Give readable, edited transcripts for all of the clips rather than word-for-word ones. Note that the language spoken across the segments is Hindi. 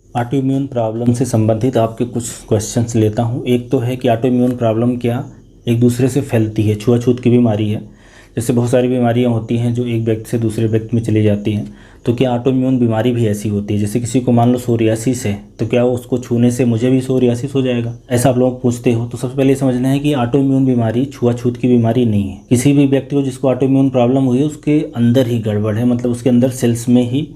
ऑटो इम्यून प्रॉब्लम से संबंधित आपके कुछ क्वेश्चंस लेता हूँ। एक तो है कि ऑटो इम्यून प्रॉब्लम क्या एक दूसरे से फैलती है, छुआछूत की बीमारी है। जैसे बहुत सारी बीमारियाँ होती हैं जो एक व्यक्ति से दूसरे व्यक्ति में चली जाती हैं, तो क्या ऑटो इम्यून बीमारी भी ऐसी होती है? जैसे किसी को मान लो सोरियासिस है, तो क्या उसको छूने से मुझे भी सोरियासिस हो जाएगा? ऐसा आप लोग पूछते हो। तो सबसे पहले समझना है कि ऑटो इम्यून बीमारी छुआछूत की बीमारी नहीं है। किसी भी व्यक्ति को जिसको ऑटो इम्यून प्रॉब्लम हुई है उसके अंदर ही गड़बड़ है, मतलब उसके अंदर सेल्स में ही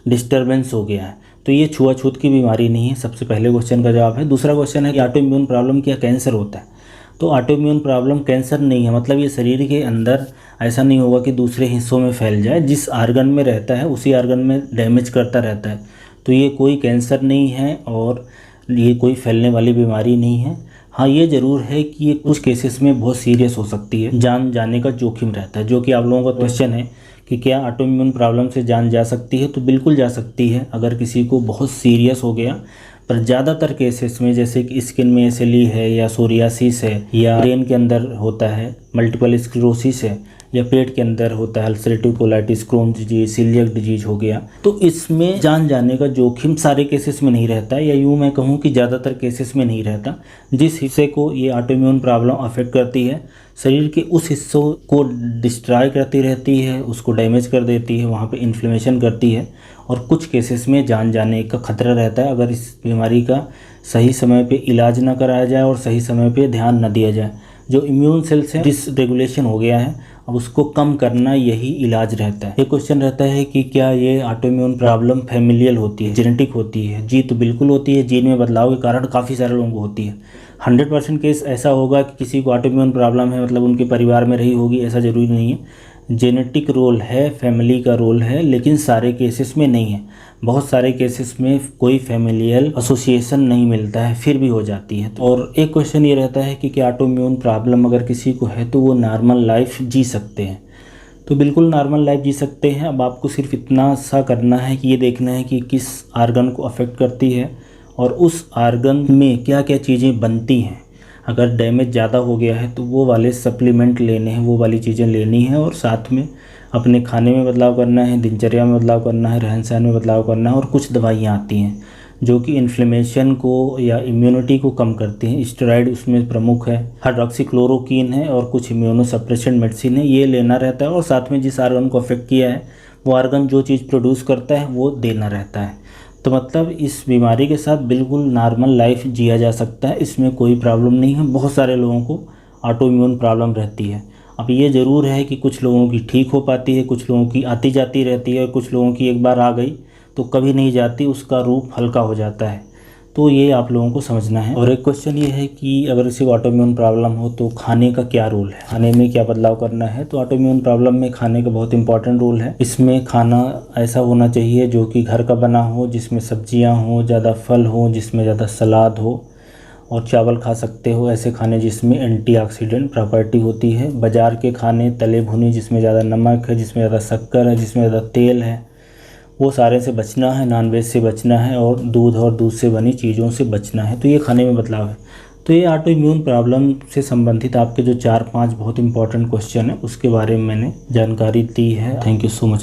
डिस्टर्बेंस हो गया है। तो ये छुआछूत की बीमारी नहीं है। सबसे पहले क्वेश्चन का जवाब है। दूसरा क्वेश्चन है कि ऑटो इम्यून प्रॉब्लम क्या कैंसर होता है? तो ऑटो इम्यून प्रॉब्लम कैंसर नहीं है, मतलब ये शरीर के अंदर ऐसा नहीं होगा कि दूसरे हिस्सों में फैल जाए, जिस आर्गन में रहता है उसी आर्गन में डैमेज करता रहता है। तो ये कोई कैंसर नहीं है और ये कोई फैलने वाली बीमारी नहीं है। हाँ, ये ज़रूर है कि ये कुछ केसेस में बहुत सीरियस हो सकती है, जान जाने का जोखिम रहता है। जो कि आप लोगों का क्वेश्चन है कि क्या ऑटो इम्यून प्रॉब्लम से जान जा सकती है, तो बिल्कुल जा सकती है अगर किसी को बहुत सीरियस हो गया। पर ज़्यादातर केसेस में, जैसे कि स्किन में एसएलई है या सोरियासिस है या ब्रेन के अंदर होता है मल्टीपल स्क्लेरोसिस है या पेट के अंदर होता है ulcerative colitis, Crohn disease, celiac disease हो गया, तो इसमें जान जाने का जोखिम सारे केसेस में नहीं रहता, या यूँ मैं कहूँ कि ज़्यादातर केसेस में नहीं रहता। जिस हिस्से को ये ऑटो इम्यून प्रॉब्लम अफेक्ट करती है, शरीर के उस हिस्सों को डिस्ट्रॉय करती रहती है, उसको डैमेज कर देती है, वहाँ पे इन्फ्लेमेशन करती है, और कुछ केसेस में जान जाने का खतरा रहता है अगर इस बीमारी का सही समय पे इलाज ना कराया जाए और सही समय पे ध्यान न दिया जाए। जो इम्यून सेल्स हैं डिसरेगुलेशन हो गया है, अब उसको कम करना यही इलाज रहता है। एक क्वेश्चन रहता है कि क्या ये ऑटो इम्यून प्रॉब्लम फैमिलियल होती है, जेनेटिक होती है? जी, तो बिल्कुल होती है। जीन में बदलाव के कारण काफ़ी सारे लोगों को होती है। 100% केस ऐसा होगा कि किसी को ऑटो इम्यून प्रॉब्लम है मतलब उनके परिवार में रही होगी, ऐसा ज़रूरी नहीं है। जेनेटिक रोल है, फैमिली का रोल है, लेकिन सारे केसेस में नहीं है। बहुत सारे केसेस में कोई फैमिलियल एसोसिएशन नहीं मिलता है, फिर भी हो जाती है। और एक क्वेश्चन ये रहता है कि क्या ऑटो इम्यून प्रॉब्लम अगर किसी को है तो वो नॉर्मल लाइफ जी सकते हैं? तो बिल्कुल नॉर्मल लाइफ जी सकते हैं। अब आपको सिर्फ इतना सा करना है कि ये देखना है कि किस आर्गन को अफेक्ट करती है और उस आर्गन में क्या क्या चीज़ें बनती हैं। अगर डैमेज ज़्यादा हो गया है तो वो वाले सप्लीमेंट लेने हैं, वो वाली चीज़ें लेनी है, और साथ में अपने खाने में बदलाव करना है, दिनचर्या में बदलाव करना है, रहन सहन में बदलाव करना है। और कुछ दवाइयाँ आती हैं जो कि इन्फ्लेमेशन को या इम्यूनिटी को कम करती हैं। स्टेरॉइड उसमें प्रमुख है, हाइड्रोक्सीक्लोरोक्वीन है, और कुछ इम्यूनो सप्रेशन मेडिसिन है, ये लेना रहता है। और साथ में जिस आर्गन को अफेक्ट किया है वो आर्गन जो चीज़ प्रोड्यूस करता है वो देना रहता है। तो मतलब इस बीमारी के साथ बिल्कुल नॉर्मल लाइफ जिया जा सकता है, इसमें कोई प्रॉब्लम नहीं है। बहुत सारे लोगों को ऑटो इम्यून प्रॉब्लम रहती है। अब ये ज़रूर है कि कुछ लोगों की ठीक हो पाती है, कुछ लोगों की आती जाती रहती है, और कुछ लोगों की एक बार आ गई तो कभी नहीं जाती, उसका रूप हल्का हो जाता है। तो ये आप लोगों को समझना है। और एक क्वेश्चन ये है कि अगर किसी को ऑटो इम्यून प्रॉब्लम हो तो खाने का क्या रोल है, खाने में क्या बदलाव करना है? तो ऑटो इम्यून प्रॉब्लम में खाने का बहुत इंपॉर्टेंट रोल है। इसमें खाना ऐसा होना चाहिए जो कि घर का बना हो, जिसमें सब्जियां हो, ज़्यादा फल हो, जिसमें ज़्यादा सलाद हो, और चावल खा सकते हो। ऐसे खाने जिसमें एंटीऑक्सीडेंट प्रॉपर्टी होती है। बाज़ार के खाने तले भुने जिसमें ज़्यादा नमक है, जिसमें ज़्यादा शक्कर है, जिसमें ज़्यादा तेल है, वो सारे से बचना है। नॉनवेज से बचना है और दूध से बनी चीज़ों से बचना है। तो ये खाने में बदलाव है। तो ये ऑटो इम्यून प्रॉब्लम से संबंधित आपके जो 4-5 बहुत इंपॉर्टेंट क्वेश्चन है उसके बारे में मैंने जानकारी दी है। Thank you so much.